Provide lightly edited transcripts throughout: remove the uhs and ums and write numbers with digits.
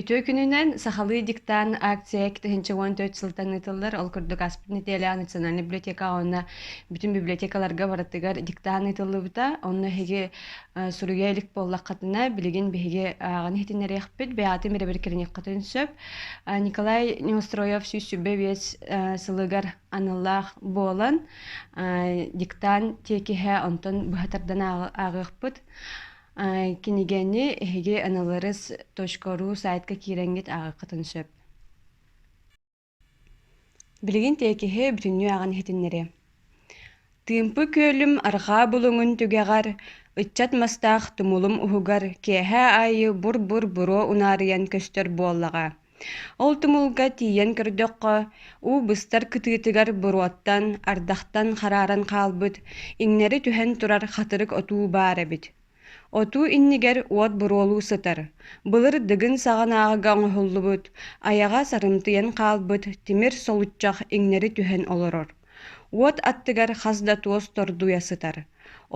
Өтө күнүнен сахалы диктан акция китинче 14 сылтан ытыллар ол курдук аспит нетеле национальный библиотека онна бүтүн библиотекаларга бараттыгар диктан ытыллыбыта онна хеге суруялик боллаккатына билигин биһиге аганы хитиннерехпит беаты меребер кирник катын сөп Николай Неустроев сүббе бес сылыгар аныллах болан диктан текиһэ онтон быһатардан агыхпыт кинигени эһиги аналарыс точка.ру сайтка киирэҥҥит аҕаккытын сөп. Билигин тиэкиһи бүтүннүү аҕан иһитиннэри. Тыымпы күөлүм арҕаа булуҥун түгэҕэр, ыччат мастаах тумулум уһугар киэһэ аайы бур буруо унаарыйан көстөр буоллаҕа. Ол тумулга тиийэн көрдөккө, уу быстар кытыытыгар буруоттан, ардахтан харааран хаалбыт, иҥнэри түһэн турар хатырык отуу баар эбит. Отуу иннигэр уот буруолуу сытар. Былыр дыгын саҕанааҕыга оҥоһуллубут, аяҕа сарымтыйан хаалбыт, тимир солуччах иҥнэри түһэн олорор. Уот аттыгар хас да туос тордуйа сытар.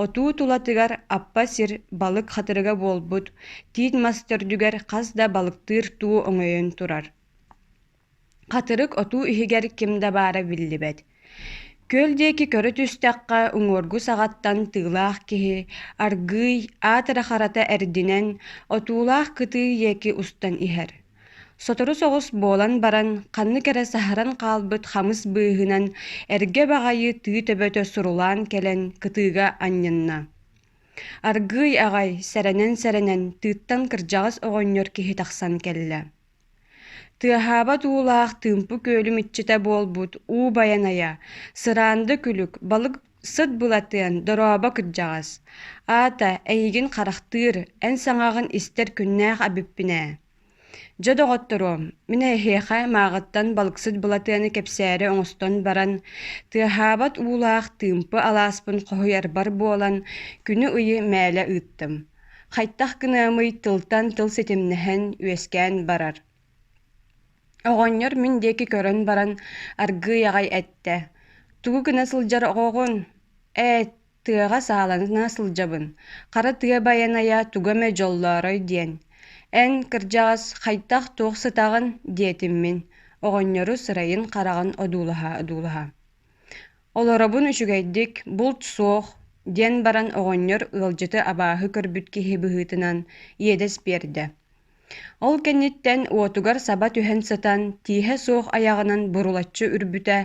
Отуу тулатыгар аппа сир балык хатырыга буолбут, тиит мастөрдүгэр хас да балыктыыр туу оҥойон турар. Хатырык отуу иһигэр ким да баара биллибэт. Көл диэки көрө түстәкка уҥуоргу саҕаттан тыылаах киһи аргыый аатара-харата эрдинэн отуулаах кытыы иэки устан иһэр. Сотору соҕус буолан баран ханнык эрэ саһаран хаалбыт хамыс быыһынан эргэ баҕайы тыы төбөтө сурулаан кэлэн кытыыга анньанна. Аргыый аҕай сэрэнэн тыыттан кырдьаҕас оҕонньор киһи тахсан кэллэ. Тыаһаабат уулаах тыымпы күөлүм иччитэ буолбут уу баяная, сыраанды күлүк, балык сыт булатыан дорооба кырдьаҕас. Аата эйигин харахтыыр, эн саҥаагын истэр күннээх абиппинэ. Дьо доҕотторуом, мин эһиэхэ мааҕыттан балыксыт булатыаны кэпсээри оҥостон баран, тыаһаабат уулаах тыымпы алааспын хоһуйарбар буолан, күнү ыйы мээлэ ыыттым. Хайтах кынаамый тылтан тыл ситимнэһэн үөскээн барар. Оҕонньор мин диэки көрөн баран аргыый аҕай этэ. Тугу гына сылдьар оҕоҕун. Тыаҕа сааланына сылдьабын. Хара тыа баяная туга мэ дьоллоорой диэн. Эн кырдьаҕас хайтах туох сытаҕын диэтим мин. Оҕонньору сырайын хараҕын одуулаһа. Олоробун үчүгэйдик, булт суох диэн баран оҕонньор ыалдьыты абааһы көрбүт киһи быһыытынан иэдэс биэрдэ. Ол кэнниттэн уотугар саба түһэн сытан, тииһэ суох аяҕынан бурулаччы үрбүтэ,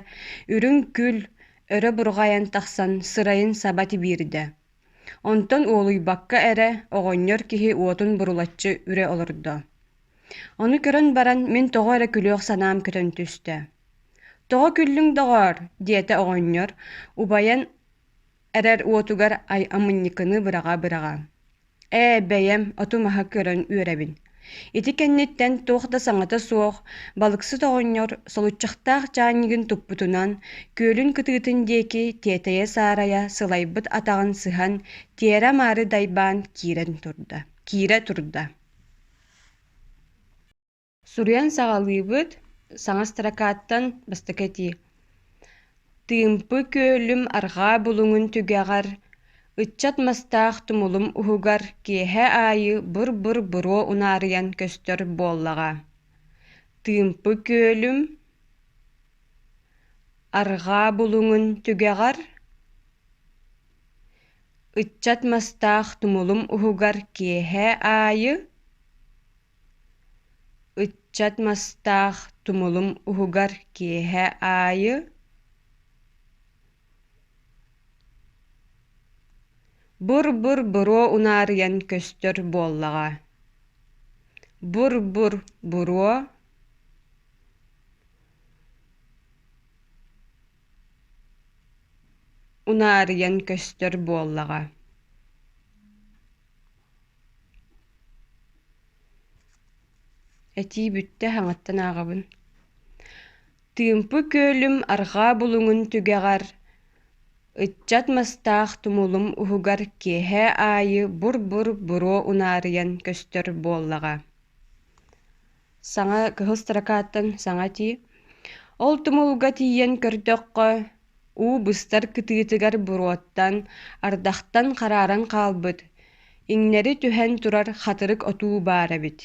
үрүҥ күл өрө бурҕайан тахсан сырайын саба тибиирдэ. Онтон уолуйбакка эрэ оҕонньор киһи уотун бурулаччы үрэ олордо. Ону көрөн баран мин тоҕо эрэ күлүөх санаам көтөн түстэ. «Тоҕо күллүҥ доҕоор» диэтэ оҕонньор, убайан эрэр уотугар амынньыкыны быраҕа. Бэйэм, оту маһа көрөн үөрэбин. Ити кэнниттэн туох да саҥата суох, балыксыт оҕонньор солуччахтаах чаанньыгын туппутунан, күөлүн кытыытын диэки тиэтэйэ саарайа сылайбыт атаҕын сыһан тиэрэ маары дайбаан киирэ турда. Суруян саҕалыыбыт саҥа строкааттан бастакати. Тыымпы күөлүм арҕаа булуҥун түгэҕэр, ыччат мастаах тумулум уһугар киэһэ аайы бур буруо унаарыйан көстөр буоллаҕа. Тыымпы күөлүм арҕаа булуҥун түгэҕэр, ыччат мастаах тумулум уһугар киэһэ аайы ыччат мастаах тумулум уһугар киэһэ аайы бур буруо унаарыйан көстөр буоллаҕа. Бур буруо унаарыйан көстөр буоллаҕа. Этии бүттэ хаҥаттан ааҕабын. Тыымпы күөлүм арҕаа булуҥун түгэҕэр, ыччат мастаах тумулум уһугар киэһэ аайы бур буруо унаарыйан көстөр буоллаҕа. Саҥа кыһыл строкааттан саҥа тии. Ол тумулга тиийэн көрдөккө, уу быстар кытыытыгар буруоттан, ардахтан харааран хаалбыт, иҥнэри түһэн турар хатырык отуу баар эбит.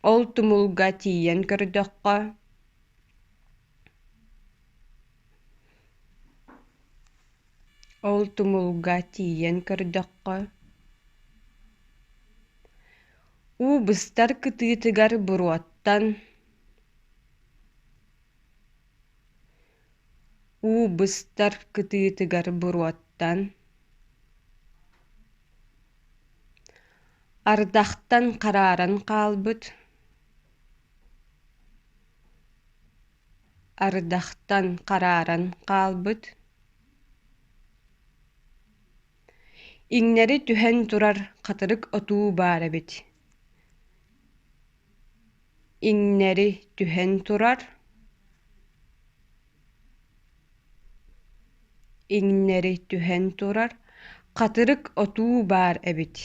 Ол тумулга тиийэн көрдөккө. Ол тумулга тиийэн көрдөккө. Уубыстар кытыытыгар буруоттан. Уубыстар кытыытыгар буруоттан. Ардахтан карааран каалбыт. Ардахтан карааран каалбыт. Иңнери түһэн турар хатырык отуу баар эбит. Иңнери түһэн турар. Иңнери түһэн турар хатырык отуу баар эбит.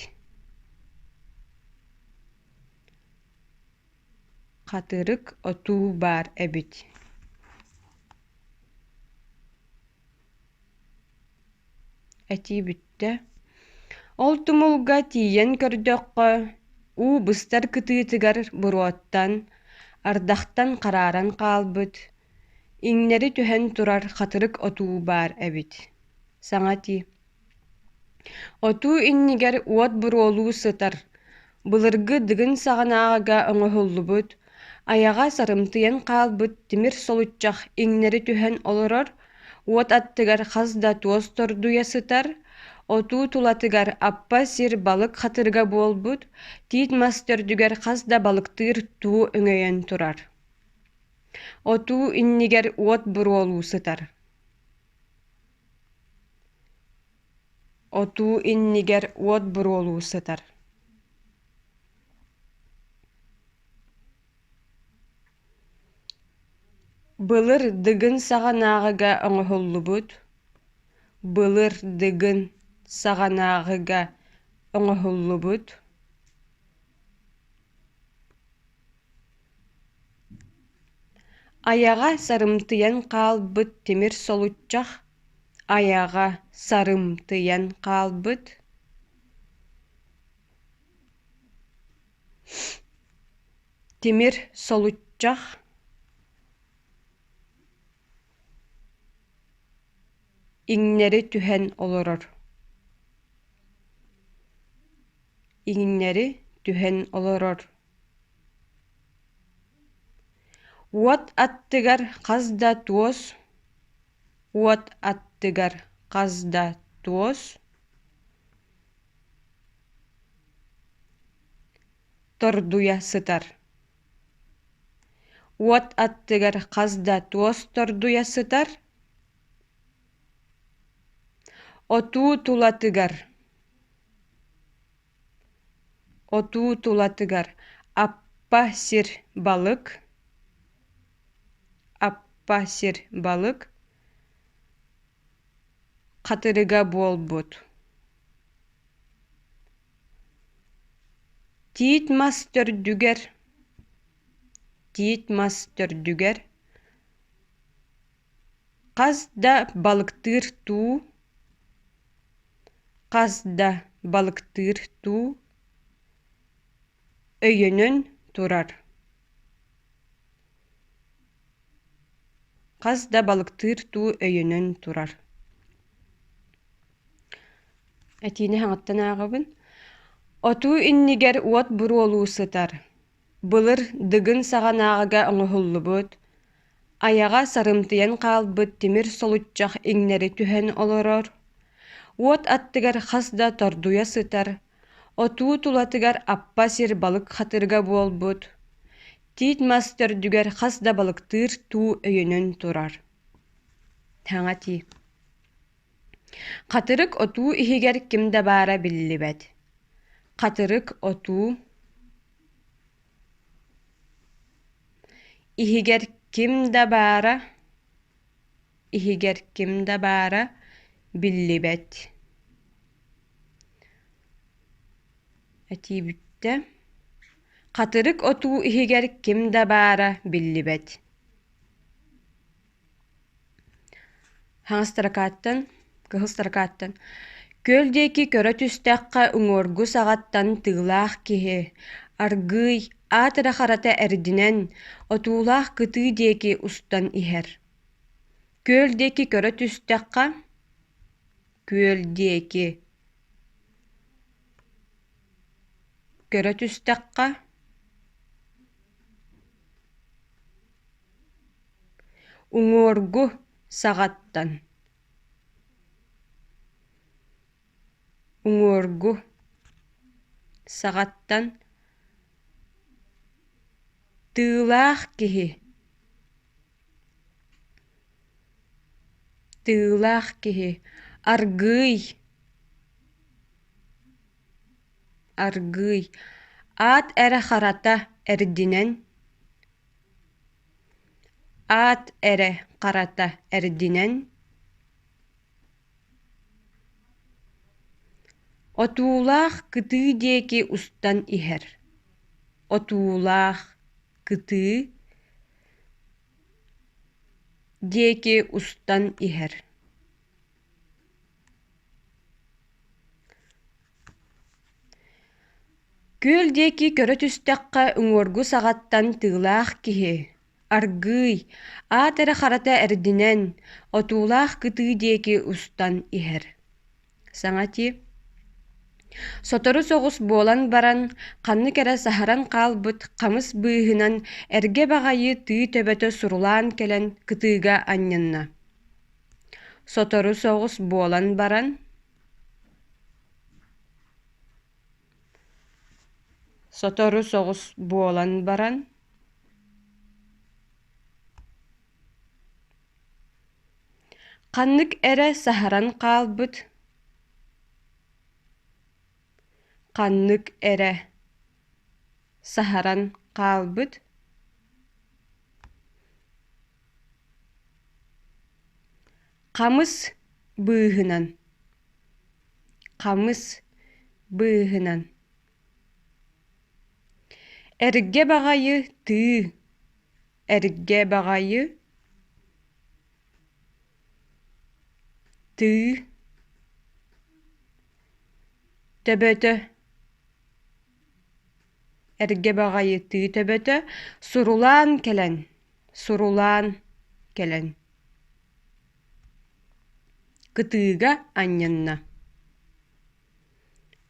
Хатырык отуу баар эбит. Этибитте. Ол тумулга тиийэн көрдөккө. Уубыстар кытыытыгар буруоттан. Ардахтан карааран каалбыт. Иңнери түһэн турар хатырык отуу баар эбит. Саҥати. Отуу иннигэр уот буруолуу сытар. Былыргы дыгын саҕанааҕыга оҥоһуллубут. Аяҕа сарымтыйан каалбыт тимир солуччах иңнери түһэн олорор. Уот аттыгар хас да туос тордуйа сытар. Отуу тулатыгар аппа сир балык хатырга буолбут. Тиит мастөрдүгэр хас да балыктыыр туу өҥөйөн турар. Отуу иннигэр уот буруолуу сытар. Отуу иннигэр уот буруолуу сытар. Былыр дыгын саҕанааҕыга оҥоһуллубут. Былыр дыгын саҕанааҕыга оҥоһуллубут. Аяҕа сарымтыйан каалбыт тимир солуччах. Аяҕа сарымтыйан каалбыт. Тимир солуччах. Иңнери түһэн олорор. Иңнери түһэн олорор. Уот аттыгар хас да туос. Уот аттыгар хас да туос. Тордуя сытар. Уот аттыгар хас да туос тордуя сытар. Отуу тулатыгар. Отуу тулатыгар аппа сир балык. Аппа сир балык хатырыга буолбут. Тиит мастөрдүгэр. Тиит мастөрдүгэр хас да балыктыыр туу. Хас да балыктыыр туу өйөнөн турар. Хас да балыктыыр туу өйөнөн турар. Этини хаҥаттан ааҕабын. Отуу иннигэр уот буруолуу сытар. Былыр дыгын саҕанааҕыга оҥоһуллубут. Аяҕа сарымтыйан каалбыт тимир солуччах иңнери түһэн олорор. Уот аттыгар хас да тордуя сытар. Отуу тулатыгар аппа сир балык хатырга буолбут. Тиит мастөрдүгэр хас да балыктыыр туу өйөнөн турар. Таҥати. Хатырык отуу иһигэр кимдэ баара биллибэт. Хатырык отуу иһигэр кимдэ баара. Иһигэр кимдэ баара биллибэт. Этибитте. Хатырык отуу иһигэр кимдэ баара биллибэт. Хаҥастаракааттан, кыһыстаракааттан. Көлдеки көрө түстәкка уҥоргу саҕаттан тыылаах киһи аргыый Аатыра харата эрдинэн, отуулаах кытыы диэки устан иһэр. Күөл диэки көрө түстәкка, күөл диэки көрө түстәкка, уҥуоргу саҕаттан, уҥуоргу саҕаттан, тыылаах киһи, тыылаах киһи, аргыый, аргыый, аат эрэ харата эрдинэн, аат эрэ харата эрдинэн, отуулаах кытыы диэки устан иһэр. Отуулаах кытыы диэки устан иһэр. Күөл диэки көрө түстәкка уҥуоргу саҕаттан тыылаах киһи, аргыый, аат эрэ харата эрдинэн, отуулаах кытыы диэки устан иһэр. Саҥа дии, сотору соҕус буолан баран, ханнык эрэ саһаран хаалбыт хамыс быыһынан эргэ баҕайы тыы төбөтө сурулаан кэлэн кытыыга анньанна. Сотору соҕус буолан баран, сотору соҕус буолан баран, ханнык эрэ саһаран хаалбыт, ханнык эрэ саһаран хаалбыт, хамыс быыһынан, хамыс быыһынан, эргэ баҕайы тыы, эргэ баҕайы тыы, төбөтө, эргэ баҕайы тыы төбөтө сурулаан кэлэн, сурулаан кэлэн, кытыыга анньанна,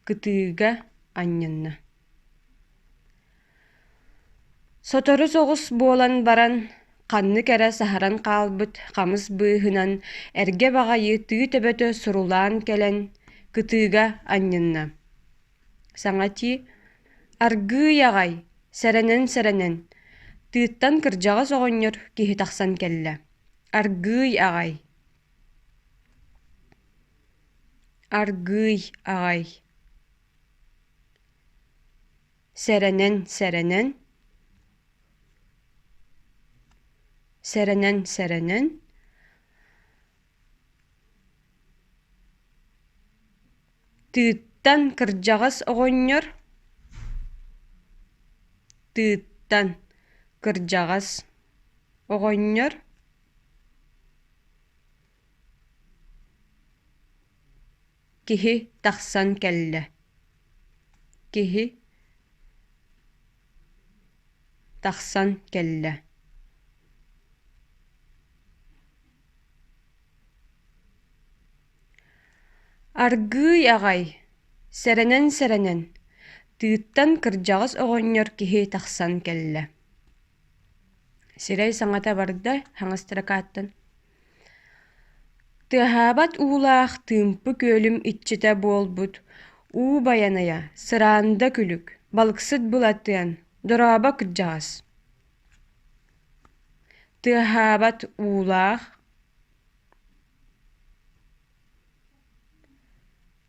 кытыыга анньанна. Сотору соҕус буолан баран, ханнык эрэ саһаран хаалбыт хамыс быыһынан эргэ баҕайы тыы төбөтө сурулаан кэлэн, кытыыга анньанна. Саҥа дии, аргыый аҕай, сэрэнэн, тыыттан кырдьаҕас оҕонньор киһи тахсан кэллэ. Аргыый аҕай, аргыый аҕай, сэрэнэн, сэрэнэн, тыыттан кырдьаҕас оҕонньор, тыыттан кырдьаҕас оҕонньор, киһи тахсан кэллэ, киһи тахсан кэллэ. Аргыый аҕай, сэрэнэн, тыыттан кырдьаҕас оҕонньор киһи тахсан кэллэ. Сирэй саҥата барда хаҥастара кааттан. Тыаһаабат уулаах тыымпы күөлүм иччитэ буолбут, уу баяная, сыраанда күлүк, балыксыт булаттыан, дорооба кырдьаҕас. Тыаһаабат уулаах,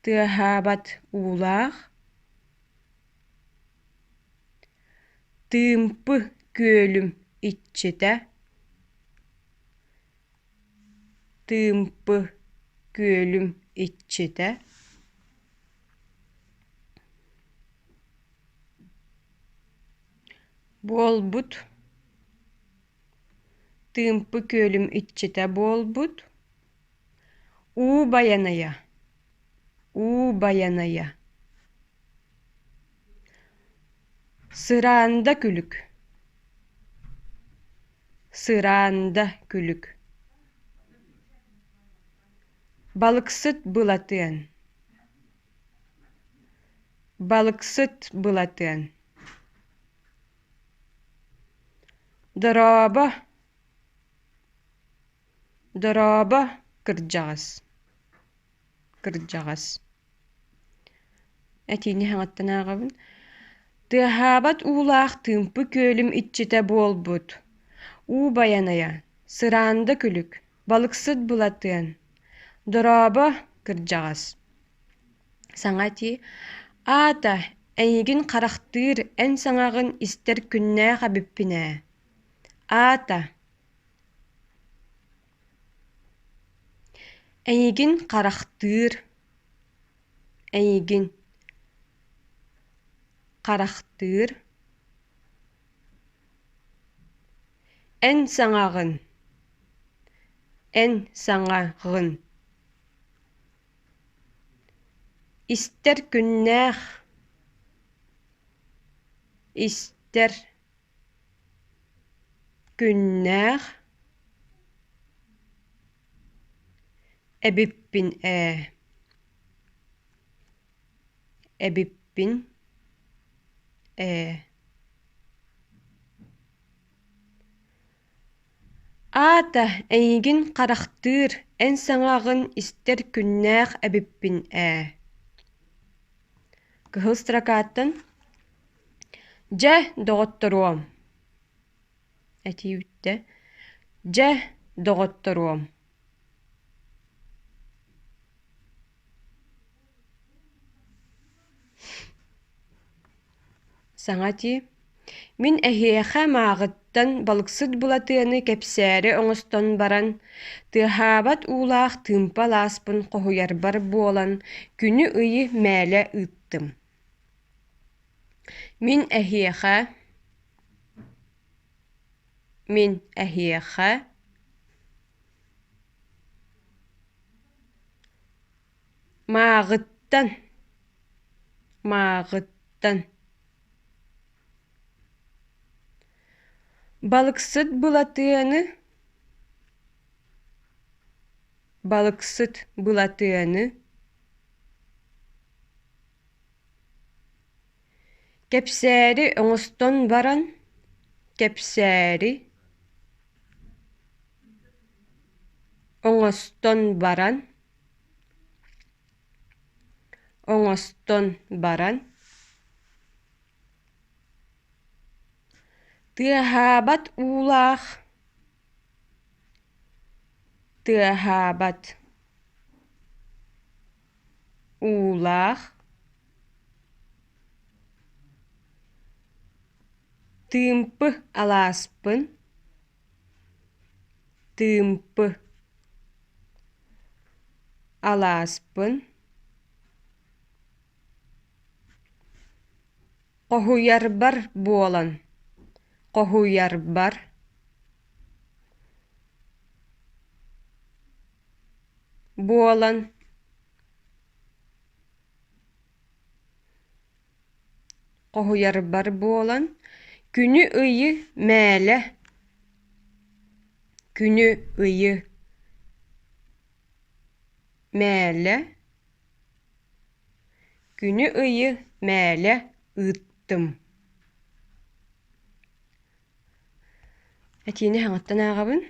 тыаһаабат уулаах, тыымпы күөлүм иччитэ, тыымпы күөлүм иччитэ, буолбут, тыымпы күөлүм иччитэ буолбут, уу баяная, уу баяная, Sıraanda külük. Sıraanda külük. Balıksıt bulatığın. Balıksıt bulatığın. Doroba. Doroba kırcağız. Kırcağız. Etini hangattan ağabın. Tıhabat uğlaq tımpı kölüm iççite bolbut. U bayanaya. Sıraanda külük. Balıksıt bulatığın. Doroba kırcağız. Saŋati, ata, eňigin qaraqtыыр en saŋagın ister künnäge bippine. Ata, eňigin qaraqtыыр, eňigin qaraqtыыр, en saŋagın, ister künnäg, ister künnäg, ebippin ebippin Ata, eňigin qaraqtыыр, en saŋagın ister künnäg, ebippin Kıhıl strakattan ja doğottoruom. Etiýütte ja doğottoruom. Saŋati, min ehiähä maağıttan balıksıt bulatyany kepsääri oňoston baran, tıhabat uğlaq tympa laaspyn gohuyarbar bolan günü ıyı määle ıttım. Min ehiähä maağıttan balıksıt bulatyany kepsääri oňoston baran, kepsääri oňoston baran tıhabat uğlaq tympy alaspyn gohuyarbar bolan günü ıyı määle ıttım. Etini hangattan ağabın.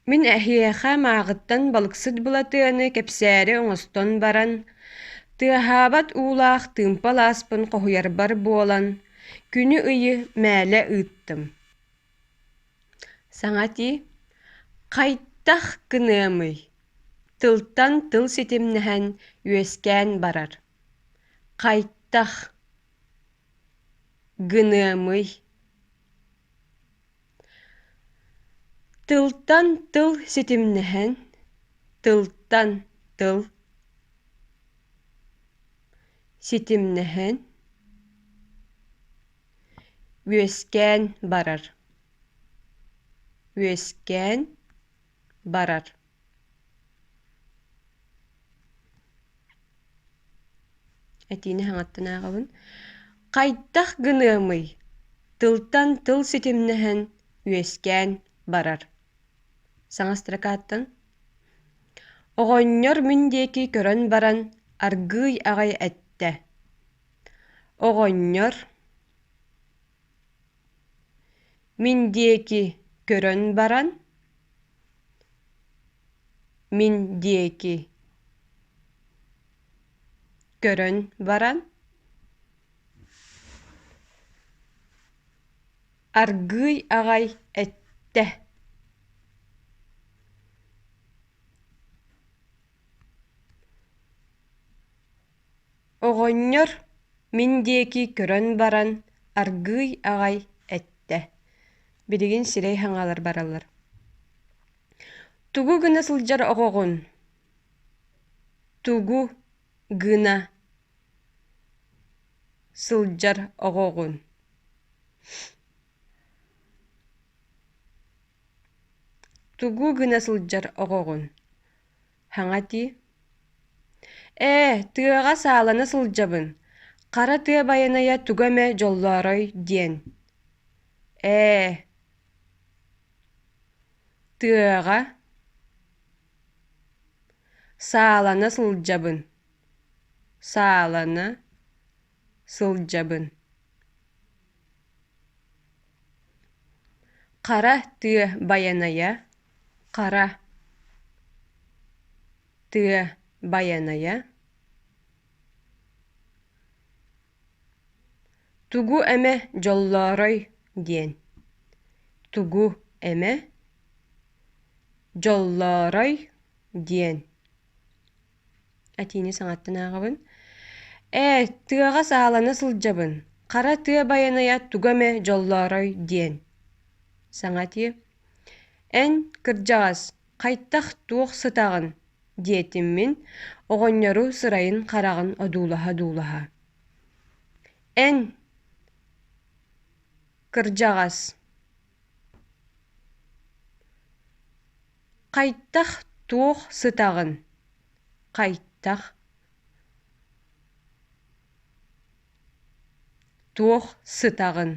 Min ehiähä maağıttan balıksıt bulatyany kepsääri oňoston baran, tıhabat uğlaq tympa laaspyn gohuyarbar bolan günü ıyı määle ıttım. Saŋati, qayttah gynymyy, tıltan tıl sitimnähen üeskän barar. Qayttah gynymyy, tıltan tıl sitimnähen, üeskän barar. Etini hangattan ağabın. Qayttah gynymyy, тылтан тыл ситимнэһэн үөскээн барар. Саҥастыракааттан. Оҕонньор мин диэки көрөн баран аргыый аҕай эттэ. Оҕонньор мин диэки көрөн баран мин диэки көрөн баран аргыый аҕай эттэ. Оҕонньор мин диэки көрөн баран аргыый аҕай эттэ. Билигин сирэй хаҥалар бараллар. Тугу гына сылдьар оҕоҕун. Тугу гына сылдьар оҕоҕун. Тугу гына сылдьар оҕоҕун. Хаҥа дии. Тыаҕа саалана сылдьабын. Хара тыа байаная тугамэ дьоллоорой диэн. Тыаҕа саалана сылдьабын. Саалана сылдьабын. Хара тыа байаная. Хара тыа байаная. Тугу эмэ дьоллоорой диэн. Тугу эмэ дьоллоорой диэн. Атини саҥаттан ааҕабын. Тыаҕа саалана сылдьабын. Хара тыа байаная тугамэ дьоллоорой диэн. Саҥати. Эн кырдьаҕас хайттах туох сытаҕын диэтиммин оҕонньору сырайын хараҕын одуулаха. Эн кырдьаҕас хайттах туох сытаҕын. Хайттах туох сытаҕын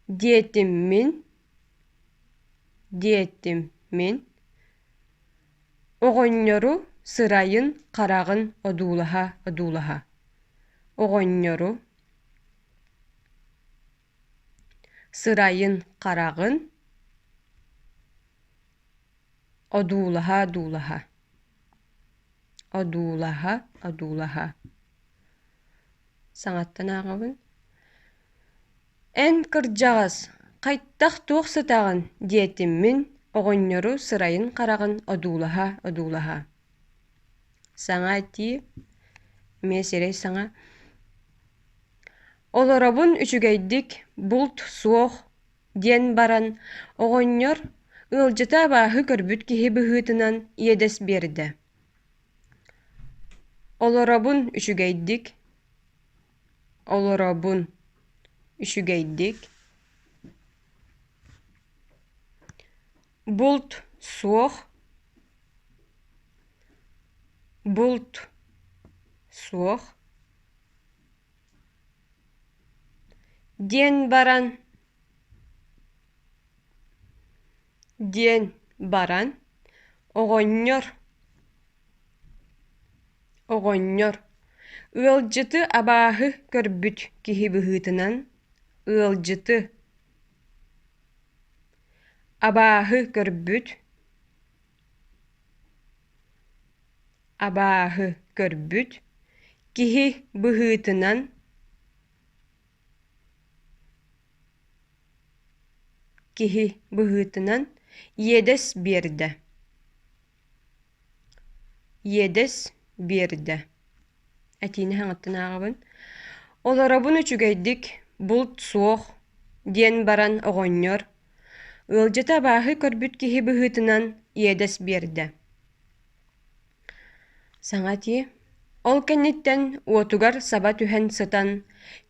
диэтиммин оҕонньору сырайын хараҕын одуулаха. Оҕонньору сырайын хараҕын одуулаха. Саҥаттан ааҕабын. Эн кырдьаҕас хайттах туох сытаҕын диэтиммин оҕонньору сырайын хараҕын одуулаха. Саҥа дии. Эмиэ сирэй саҥа. Олоробун үчүгэйдик булт суох диэн баран оҕонньор ыалдьыта абааһы көрбүт киһи быһыытынан иэдэс биэрдэ. Олоробун үчүгэйдик булт суох диэн баран оҕонньор ыалдьыты абааһы көрбүт киһи быһыытынан иэдэс биэрдэ. Атини хаҥаттан ааҕабын. Олоробун үчүгэйдик булт суох диэн баран оҕонньор ыалдьыта абааһы көрбүт киһи быһыытынан иэдэс биэрдэ. Саҥати. Ол кэнниттэн уотугар саба түһэн сытан,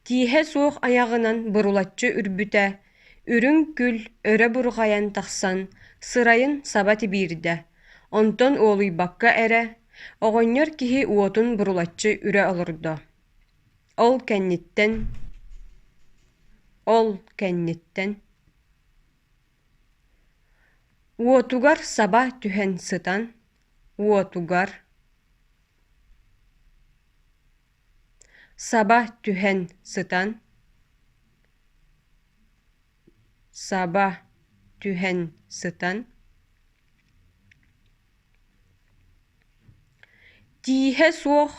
тииһэ суох аяҕынан бурулаччы үрбүтэ, үрүҥ күл өрө бурҕайан тахсан, сырайын саба тибиирдэ. Онтон уолуйбакка эрэ, оҕонньор киһи уотун бурулаччы үрэ олордо. Ол кэнниттэн. Ол кэнниттэн. Уотугар саба түһэн сытан. Уотугар. Саба түһэн сытан. Саба түһэн сытан. Тиһэ суох.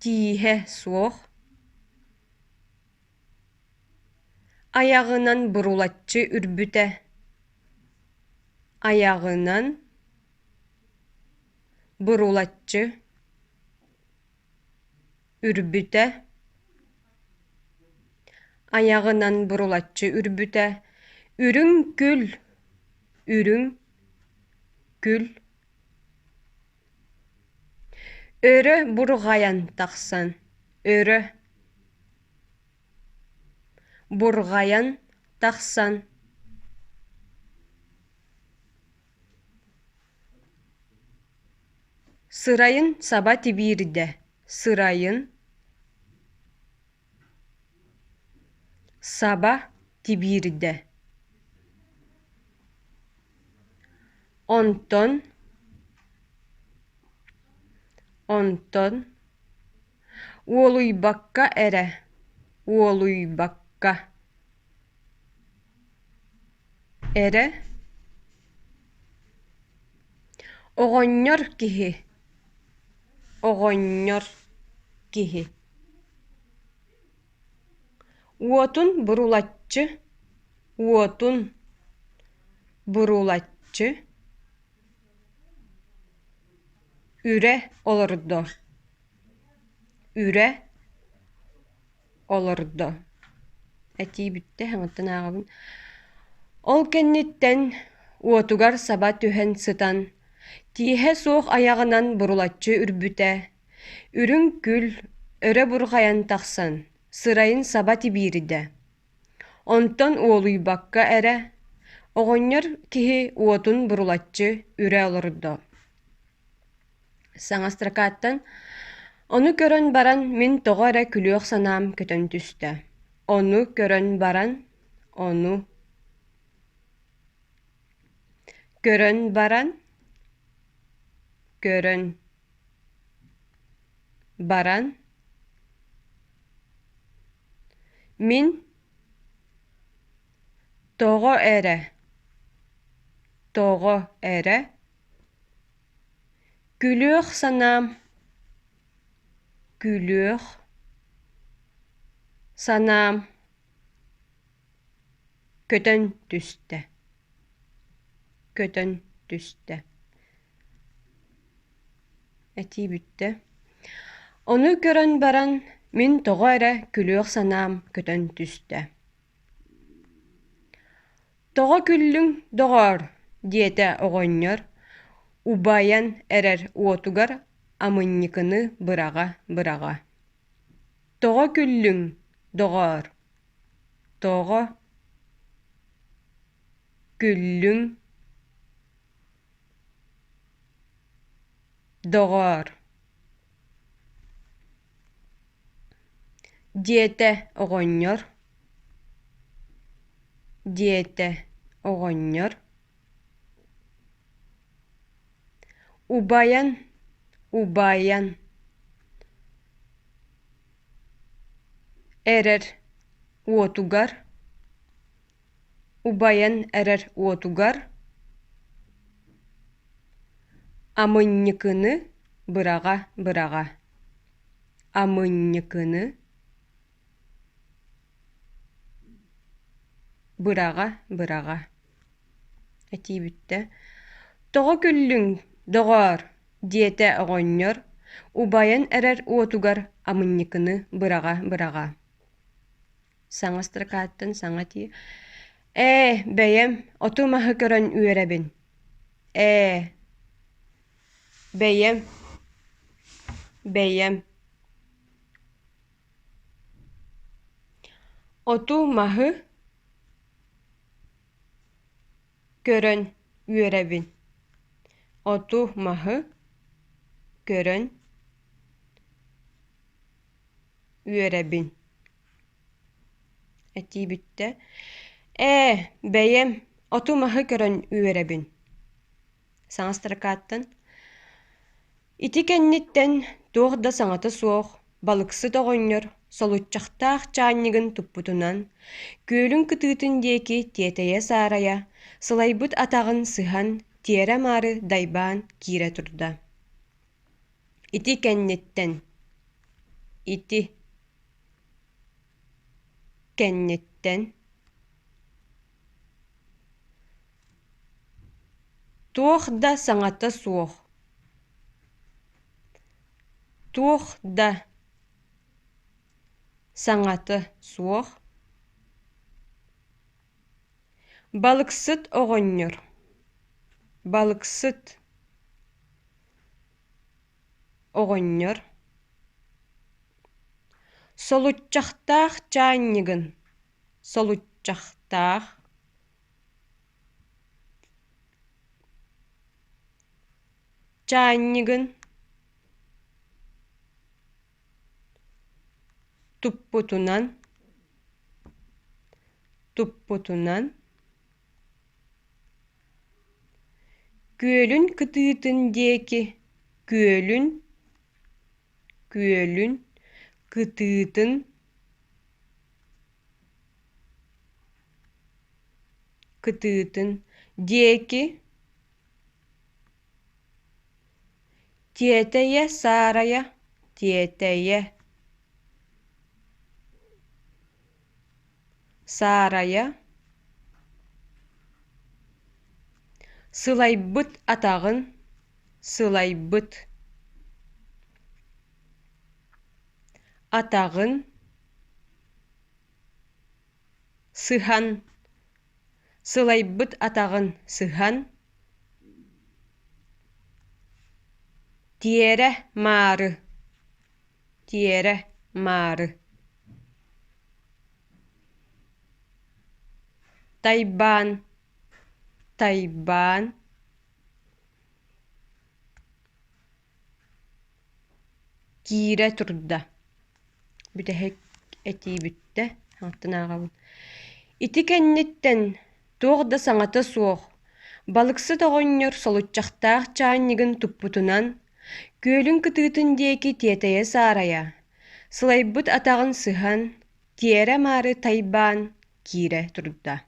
Тиһэ суох. Аяғынан бурулатчы үрбүтэ. Аяғынан бурулатчы үрбүтэ. Аяғынан бурулатчы үрбүтэ. Үрүң күл. Үрүң күл. Өрө бургаян тахсан. Өрө бургаян тахсан. Сырайын саба тибирде. Сырайын саба тибирде. Онтон уолуйбакка эре. Уолуйбакка эре. Оҕонньор киһи. Оҕонньор киһи. Уотун бурулатчы. Уотун бурулатчы. Үрэ олордо. Үрэ олордо. Этибитте хаңаттан ағабын. Ол кэнниттэн уотугар саба түһэн сытан. Тиһэ суох аяғынан бурулатчы үрбүтэ. Үрүң күл өрө бургаян тахсан. Сырайын саба тибириде. Онтон уолуйбакка эре. Оҕонньор киһи уотун бурулатчы үрэ олордо. Саҥа строкаттан ону көрөн баран мин тоҕо эрэ күлүөх санаам көтөн түстэ. Ону көрөн баран. Ону көрөн баран. Көрөн баран. Мин тоҕо эрэ. Тоҕо эрэ. Күлүөх санаам. Күлүөх санаам көтөн түстэ. Көтөн түстэ. Этибитте. Ону көрөн баран мин тоҕо эрэ күлүөх санаам көтөн түстэ. Тоҕо күллүң доҕоор диэтэ оҕонньор убайан эрэр уотугар амынньыкыны быраҕа. Тоҕо күллүң доҕоор. Тоҕо күллүң доҕоор. Диэтэ оҕонньор. Диэтэ оҕонньор. Убайан. Эрэр уотугар. Убайан эрэр уотугар. Амынньыкыны быраҕа. Амынньыкыны быраҕа. Этибитте. Тоҕо күллүң доҕоор диэтэ оҕонньор убайан эрэр уотугар амынньыкыны быраҕа. Саҥа строкаттан саҥа тии. Бэйэм, оту маһы көрөн үөрэбин. Бэйэм. Оту маһы көрөн үөрэбин. Оту маһы көрөн üörebin. Etibitde. Beyem, otumahı körön üörebin. Saňastyrakattın. Iti kennitten tuğda saňata suoq, balıksı toҕonňor, solutçaqtaaq çaanньыгын tupputunan, küölüň kıtıытын диэки тиэтэйэ саарайа, сылайбыт атаҕын сыһан, тиэрэ маары дайбаан киирэ турда. Ити кэнниттэн. Ити кэнниттэн. Туохда саҥата суох. Туохда саҥата суох. Балыксыт оҕонньор. Балыксыт оҕонньор. Солутчахтаах чаанньыгын. Солутчахтаах. Чаанньыгын. Туппутунан. Туппутунан. Күөлүн кытыытын диэки. Күөлүн. Күөлүн кытыытын. Кытыытын диэки. Тиэтэйэ саарая. Тиэтэйэ саарая. Сылайбыт атаҕын. Сылайбыт атаҕын. Сыһан. Сылайбыт атаҕын сыһан. Тиэрэ маары. Тиэрэ маары. Тайбаан. Тайбаан. Киирэ турда. Бүтэһик этиибитте хаттынааҕабын. Ити кэнниттэн туохда саҥата суох, балыксы тоҕонньор солутчахтаах чаанньыгын туппутунан, күөлүн кытыытын диэки тиэтэйэ саарая, сылайбыт атаҕын сыһан, тиэрэ маары тайбаан киирэ турда.